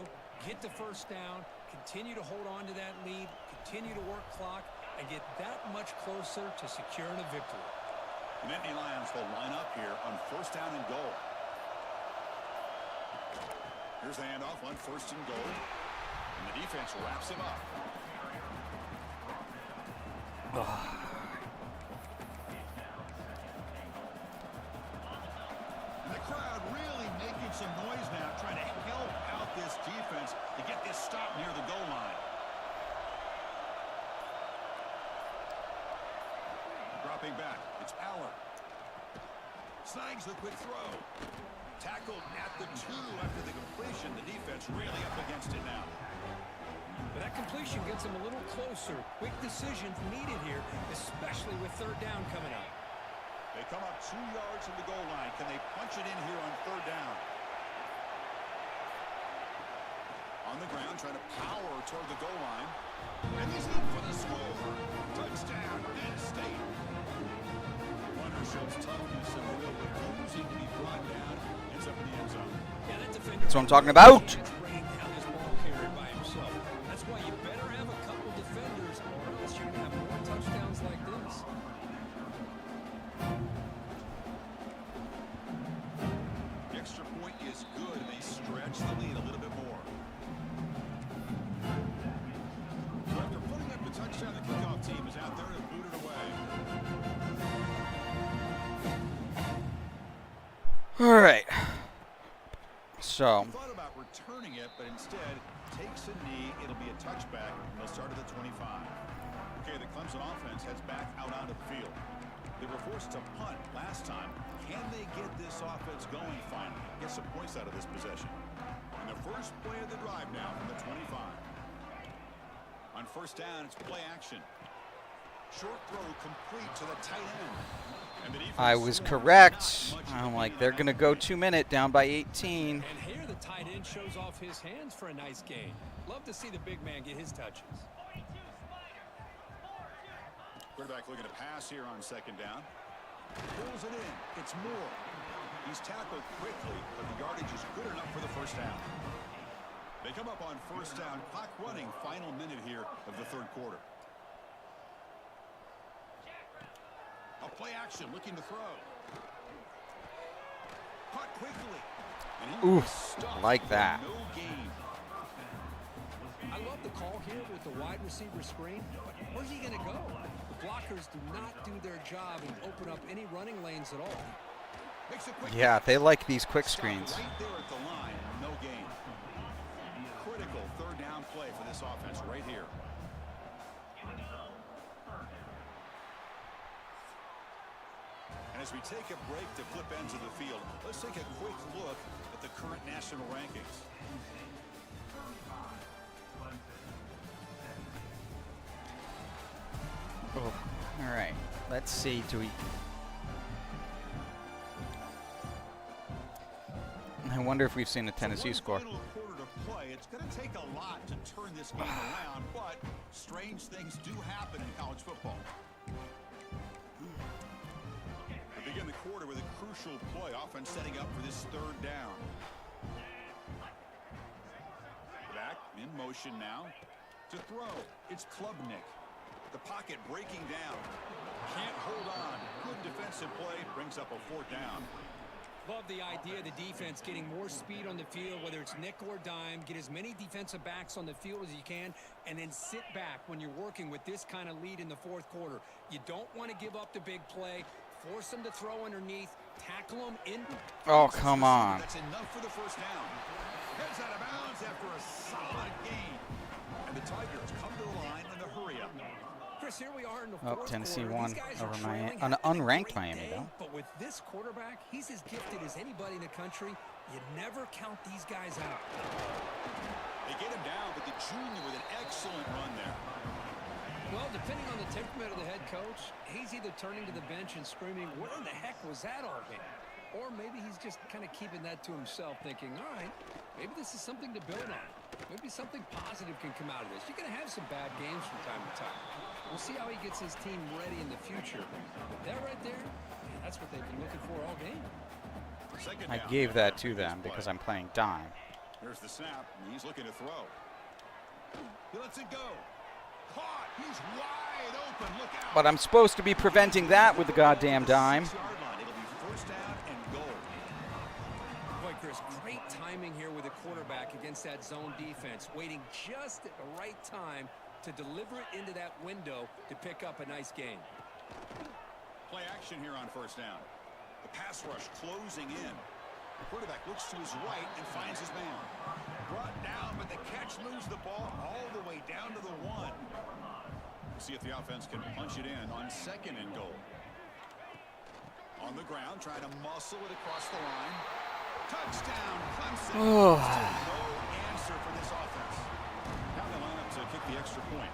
Get the first down. Continue to hold on to that lead. Continue to work clock. And get that much closer to securing a victory. The Nittany Lions will line up here on first down and goal. Here's the handoff on first and goal. And the defense wraps him up. And the crowd really making some noise now, trying to help out this defense to get this stop near the goal line. Dropping back, it's Aller. Snags the quick throw. Tackled at the 2 after the completion. The defense really up against it now. But that completion gets them a little closer. Quick decisions needed here, especially with third down coming up. They come up 2 yards from the goal line. Can they punch it in here on third down? On the ground, trying to power toward the goal line. And he's in for the score. Touchdown, Penn State. Runner shows toughness and will, but losing to be brought down. Ends up in the end zone. Yeah, that defender. That's what I'm talking about. It's bringing down this ball carrier by himself. That's why you better have a couple defenders, or else you're going to have more touchdowns like this. The extra point is good, and they stretch the lead a little bit more. So after putting up the touchdown, the kickoff team is out there to boot it away. All right. So, He thought about returning it, but instead takes a knee. It'll be a touchback, and they'll start at the 25. Okay, the Clemson offense heads back out onto the field. They were forced to punt last time. Can they get this offense going finally? Get some points out of this possession. And the first play of the drive now from the 25. On first down, it's play action. Short throw complete to the tight end. And the defense I was swarms correct. not much of I'm a like, gain they're on going to that go play. 2 minute down by 18. And here the tight end shows off his hands for a nice gain. Love to see the big man get his touches. Quarterback looking to pass here on second down. Pulls it in. It's Moore. He's tackled quickly, but the yardage is good enough for the first down. They come up on first down. Clock running. Final minute here of the third quarter. A play action looking to throw. Caught quickly. And he Ooh, was stuffed like for that. no gain. I love the call here with the wide receiver screen, but where's he going to go? The blockers do not do their job and open up any running lanes at all. Makes a quick Yeah, they like these quick Stopped screens. right there at the line. No gain. Critical third down play for this offense right here. And as we take a break to flip ends of the field, let's take a quick look at the current national rankings. Oh, all right. Let's see. Do we? I wonder if we've seen a Tennessee So score. one final quarter to play. It's going to take a lot to turn this game around, but strange things do happen in college football. We begin the quarter with a crucial play. Offense setting up for this third down. Back in motion now to throw. It's Klubnik. The pocket breaking down. Can't hold on. Good defensive play. Brings up a fourth down. Love the idea of the defense getting more speed on the field, whether it's nickel or dime. Get as many defensive backs on the field as you can, and then sit back when you're working with this kind of lead in the fourth quarter. You don't want to give up the big play. Force them to throw underneath. Tackle them in. Oh, come on. That's enough for the first down. Heads out of bounds after a solid gain. And the Tigers come to the line in the hurry up. Chris, here we are in the Oh, fourth Tennessee quarter. won These guys are over Miami. trailing, An having a unranked great Miami, day, though. But with this quarterback, he's as gifted as anybody in the country. You never count these guys out. They get him down, but the junior with an excellent run there. Well, depending on the temperament of the head coach, he's either turning to the bench and screaming, where in the heck was that all game? Or maybe he's just kind of keeping that to himself, thinking, all right, maybe this is something to build on. Maybe something positive can come out of this. You're going to have some bad games from time to time. We'll see how he gets his team ready in the future. But that right there, that's what they've been looking for all game. Second I down. gave that to them because I'm playing dime. Here's the snap, and he's looking to throw. He lets it go. Caught. He's wide open. Look out. But I'm supposed to be preventing that with the goddamn dime. 6-yard line. It'll be first down and goal. Boy, Chris, great timing here with the quarterback against that zone defense, waiting just at the right time to deliver it into that window to pick up a nice gain. Play action here on first down. The pass rush closing in. The quarterback looks to his right and finds his man. Brought down, but the catch moves the ball all the way down to the 1. We'll see if the offense can punch it in on second and goal. On the ground, trying to muscle it across the line. Touchdown, Clemson. Still no answer for this offense. Now they line up to kick the extra point.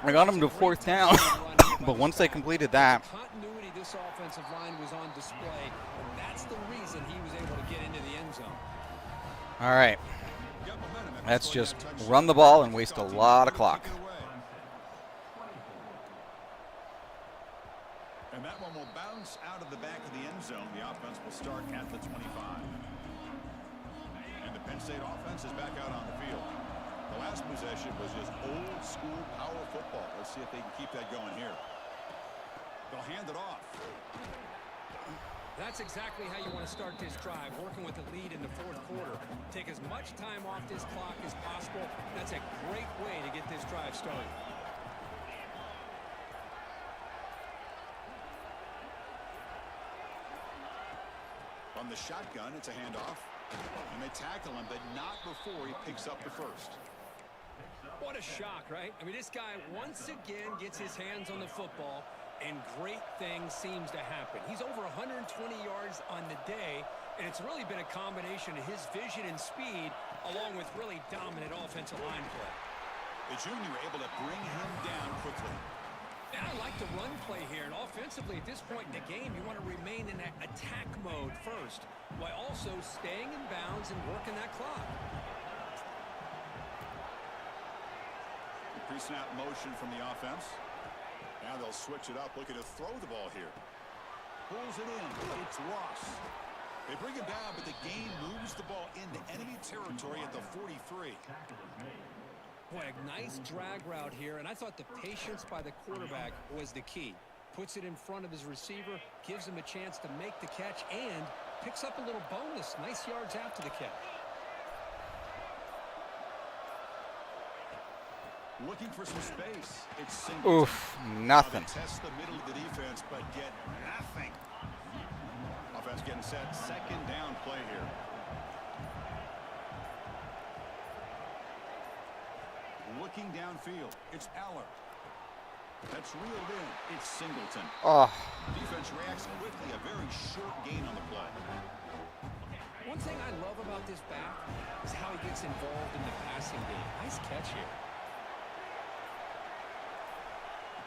I got them to fourth down, but once they completed that, Continuity, this offensive line was on display, and that's the reason he was able to get into the end zone. all right. Got momentum. Let's Going just down touchdown. run the ball and waste a lot of clock. Kick it away. And that one will bounce out of the back of the end zone. The offense will start at the 25. And the Penn State offense is back out on the field. The last possession was just old school power football. Let's see if they can keep that going here. They'll hand it off. That's exactly how you want to start this drive, working with the lead in the fourth quarter. Take as much time off this clock as possible. That's a great way to get this drive started. On From the shotgun, it's a handoff. And they tackle him, but not before he picks up the first. What a shock, right? I mean, this guy once again gets his hands on the football, and great things seems to happen. He's over 120 yards on the day, and it's really been a combination of his vision and speed, along with really dominant offensive line play. The junior able to bring him down quickly. And I like the run play here, and offensively at this point in the game, you want to remain in that attack mode first, while also staying in bounds and working that clock. Pre-snap motion from the offense. Now they'll switch it up, looking to throw the ball here. Pulls it in. It's Ross. They bring him down, but the game moves the ball into enemy territory at the 43. Boy, a nice drag route here, and I thought the patience by the quarterback was the key. Puts it in front of his receiver, gives him a chance to make the catch, and picks up a little bonus. Nice yards after the catch. Looking for some space. It's single. Oof, nothing. Test the middle of the defense, but get nothing. Offense getting set. Second down play here. Looking downfield. It's Aller. That's reeled in. It's Singleton. Oh, Defense reacts quickly. A very short gain on the play. One thing I love about this back is how he gets involved in the passing game. Nice catch here.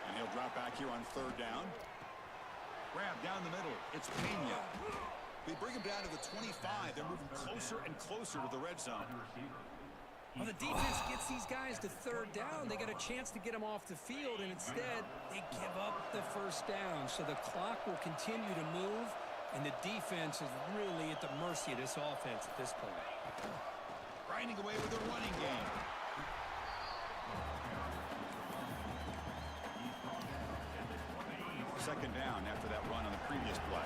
And he'll drop back here on third down. Grab down the middle. It's Pena. They bring him down to the 25. They're moving closer and closer to the red zone. Well, the defense gets these guys to third down. They got a chance to get them off the field, and instead they give up the first down. So the clock will continue to move, and the defense is really at the mercy of this offense at this point. Grinding away with a running game. Second down after that run on the previous play.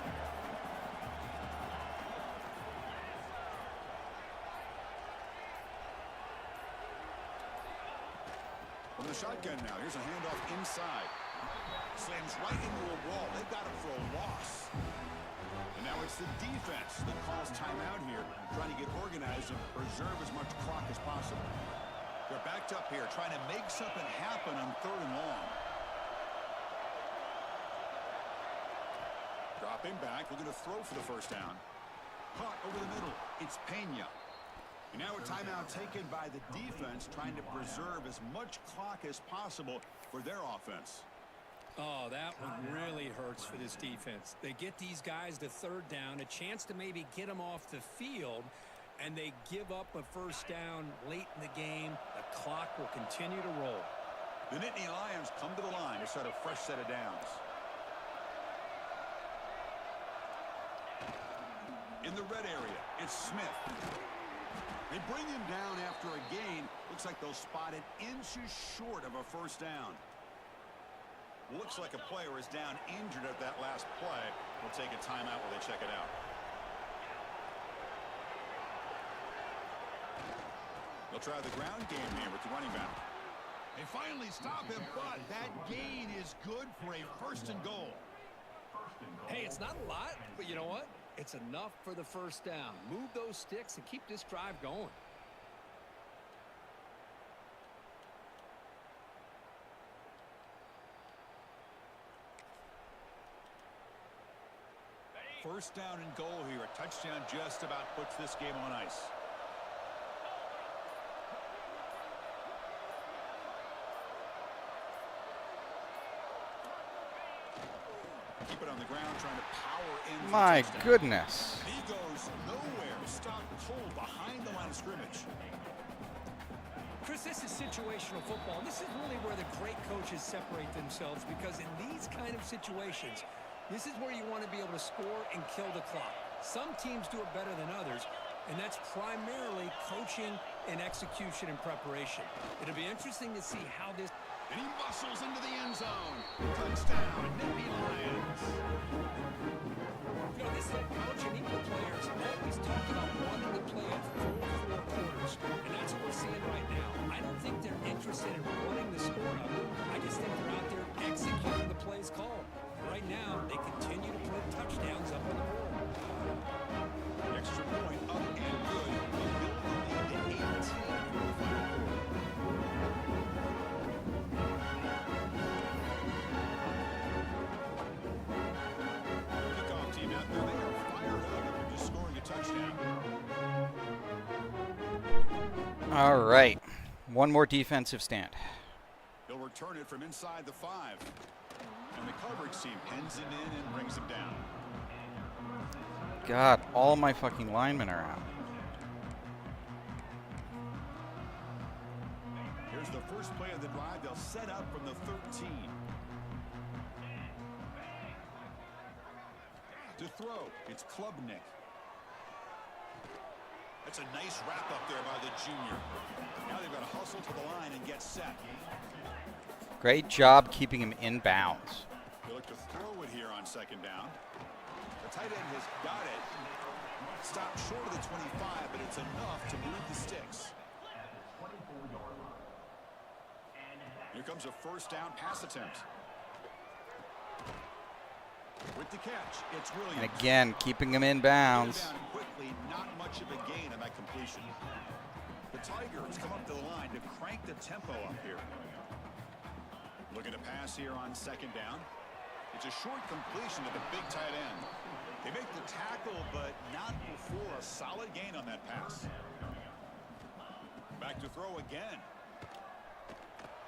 From the shotgun now, here's a handoff inside. Slams right into a wall. They've got him for a loss. And now it's the defense that calls timeout here, trying to get organized and preserve as much clock as possible. They're backed up here, trying to make something happen on third and long. Dropping back, looking to throw for the first down. Caught over the middle. It's Pena. And now a timeout taken by the defense, trying to preserve as much clock as possible for their offense. Oh, that one really hurts for this defense. They get these guys to third down, a chance to maybe get them off the field, and they give up a first down late in the game. The clock will continue to roll. The Nittany Lions come to the line to start a fresh set of downs. In the red area, it's Smith. They bring him down after a gain. Looks like they'll spot it inches short of a first down. Looks like a player is down injured at that last play. We'll take a timeout while they check it out. They'll try the ground game here with the running back. They finally stop him, but that gain is good for a first and goal. Hey, it's not a lot, but you know what? It's enough for the first down. Move those sticks and keep this drive going. First down and goal here. A touchdown just about puts this game on ice. Keep it on the ground, trying to power in. my goodness. He goes nowhere. Stopped cold behind the line of scrimmage. Chris, this is situational football. This is really where the great coaches separate themselves, because in these kind of situations, this is where you want to be able to score and kill the clock. Some teams do it better than others, and that's primarily coaching and execution and preparation. It'll be interesting to see how this... And he muscles into the end zone. Touchdown, Nittany Lions. You know, this head coach and even the players always talk about wanting to play at full four quarters, and that's what we're seeing right now. I don't think they're interested in running the score up. I just think they're out there executing the plays called. Right now, they continue to put touchdowns up on the board. All right. One more defensive stand. He'll return it from inside the 5. And the coverage team pins it in and brings him down. God, all my fucking linemen are out. Here's the first play of the drive. They'll set up from the 13. To throw, it's Klubnik. That's a nice wrap up there by the junior. Now they've got to hustle to the line and get set. Great job keeping him in bounds. They look to throw it here on second down. The tight end has got it. Stopped short of the 25, but it's enough to move the sticks. Here comes a first down pass attempt. With the catch, it's Williams. And again, keeping him in bounds. Down quickly, not much of a gain on that completion. The Tigers come up to the line to crank the tempo up here. Looking to pass here on second down. It's a short completion to the big tight end. They make the tackle, but not before a solid gain on that pass. Back to throw again.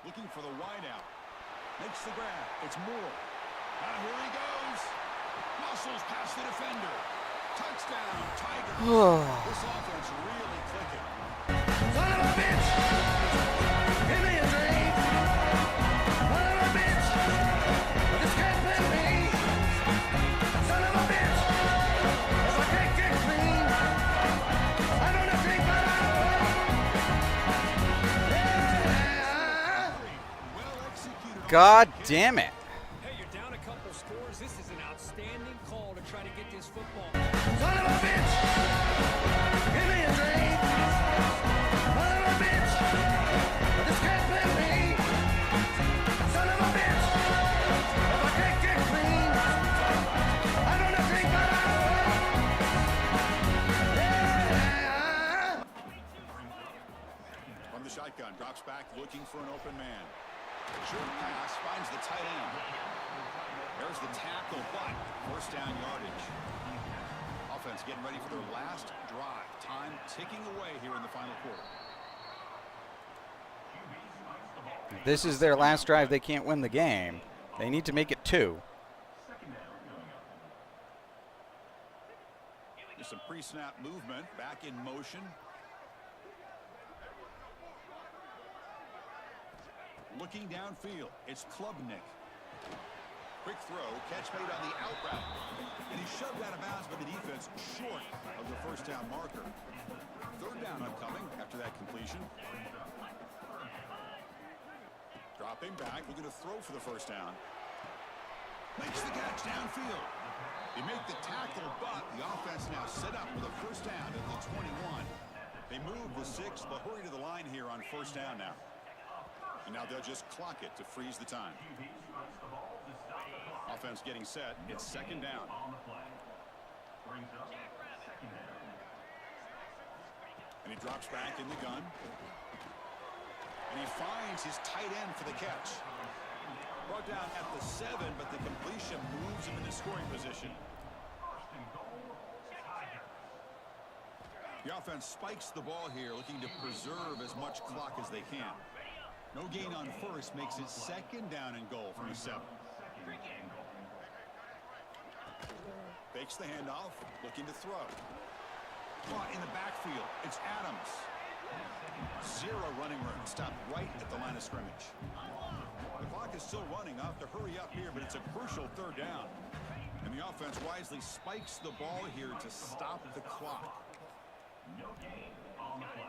Looking for the wideout. Makes the grab. It's Moore. And here he goes. Muscles past the defender. Touchdown, Tigers. This offense really clicking. Son of a bitch! Give me a drink! Son of a bitch! This can't play me! Son of a bitch! If I can't get clean, I don't drink my yeah. Well executed. God damn it. Hey, you're down a couple scores. This is an outstanding call to try to get this football. Son of a bitch! Give me a drink! Son of a bitch! This can't play me! Son of a bitch! If I can't get clean, I don't drink my yeah. From the shotgun, drops back, looking for an open man. Short pass, finds the tight end. There's the tackle, but first down yardage. Offense getting ready for their last drive. Time ticking away here in the final quarter. This is their last drive. They can't win the game. They need to make it 2. There's some pre-snap movement, back in motion. Looking downfield, it's Klubnik. Quick throw, catch made on the out route. And he shoved out of bounds by the defense short of the first down marker. Third down upcoming after that completion. Dropping back, looking to throw for the first down. Makes the catch downfield. They make the tackle, but the offense now set up with a first down at the 21. They move the 6, but hurry to the line here on first down now. And now they'll just clock it to freeze the time. Offense getting set. It's second down. And he drops back in the gun. And he finds his tight end for the catch. Brought down at the 7, but the completion moves him into scoring position. The offense spikes the ball here, looking to preserve as much clock as they can. No gain on first makes it second down and goal from the 7. Fakes the handoff, looking to throw. Caught in the backfield, it's Adams. 0 running room, stopped right at the line of scrimmage. The clock is still running, off to hurry up here, but it's a crucial third down. And the offense wisely spikes the ball here to stop the clock.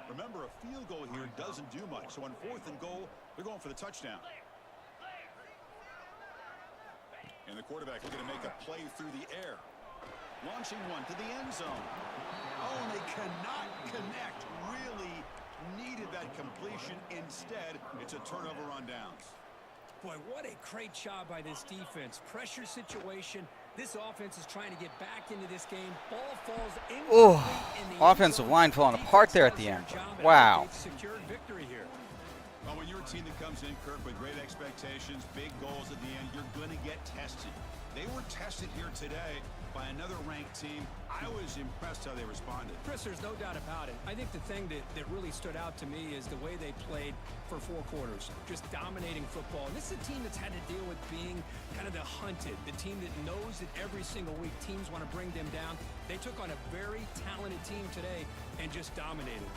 Remember, a field goal here doesn't do much, so on 4th and goal, they're going for the touchdown. And the quarterback looking to make a play through the air. Launching one to the end zone. Oh, and they cannot connect. Really needed that completion. Instead, it's a turnover on downs. Boy, what a great job by this defense. Pressure situation. This offense is trying to get back into this game. Ball falls in the Offensive line falling apart there at the end. Wow. Secured victory here. Well, when you're a team that comes in, Kirk, with great expectations, big goals at the end, you're going to get tested. They were tested here today by another ranked team. I was impressed how they responded. Chris, there's no doubt about it. I think the thing that really stood out to me is the way they played for 4 quarters, just dominating football. And this is a team that's had to deal with being kind of the hunted, the team that knows that every single week teams want to bring them down. They took on a very talented team today and just dominated.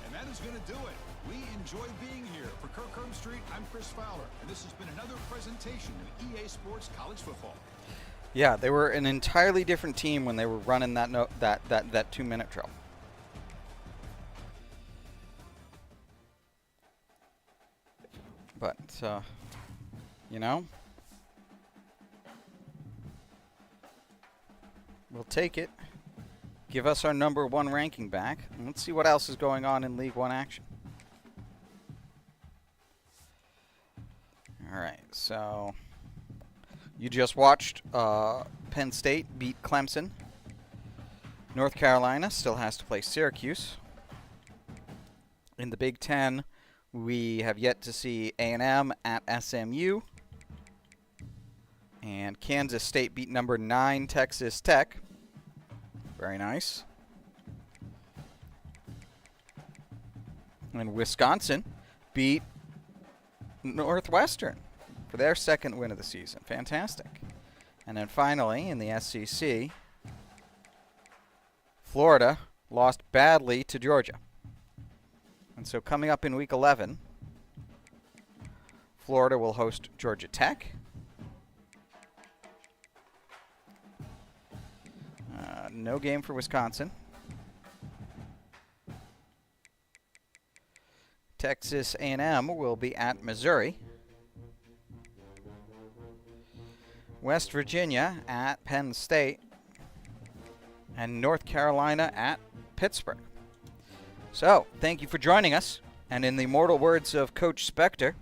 And that is going to do it. We enjoy being here. For Kirk Street, I'm Chris Fowler, and this has been another presentation of EA Sports College Football. Yeah, they were an entirely different team when they were running that 2-minute drill. But you know, we'll take it. Give us our number 1 ranking back, and let's see what else is going on in League 1 action. All right, so you just watched Penn State beat Clemson. North Carolina still has to play Syracuse. In the Big Ten, we have yet to see A&M at SMU. And Kansas State beat number 9 Texas Tech. Very nice. And Wisconsin beat Northwestern for their 2nd win of the season. Fantastic. And then finally, in the SEC, Florida lost badly to Georgia. And so coming up in Week 11, Florida will host Georgia Tech. No game for Wisconsin. Texas A&M will be at Missouri. West Virginia at Penn State. And North Carolina at Pittsburgh. So, thank you for joining us. And in the immortal words of Coach Spector,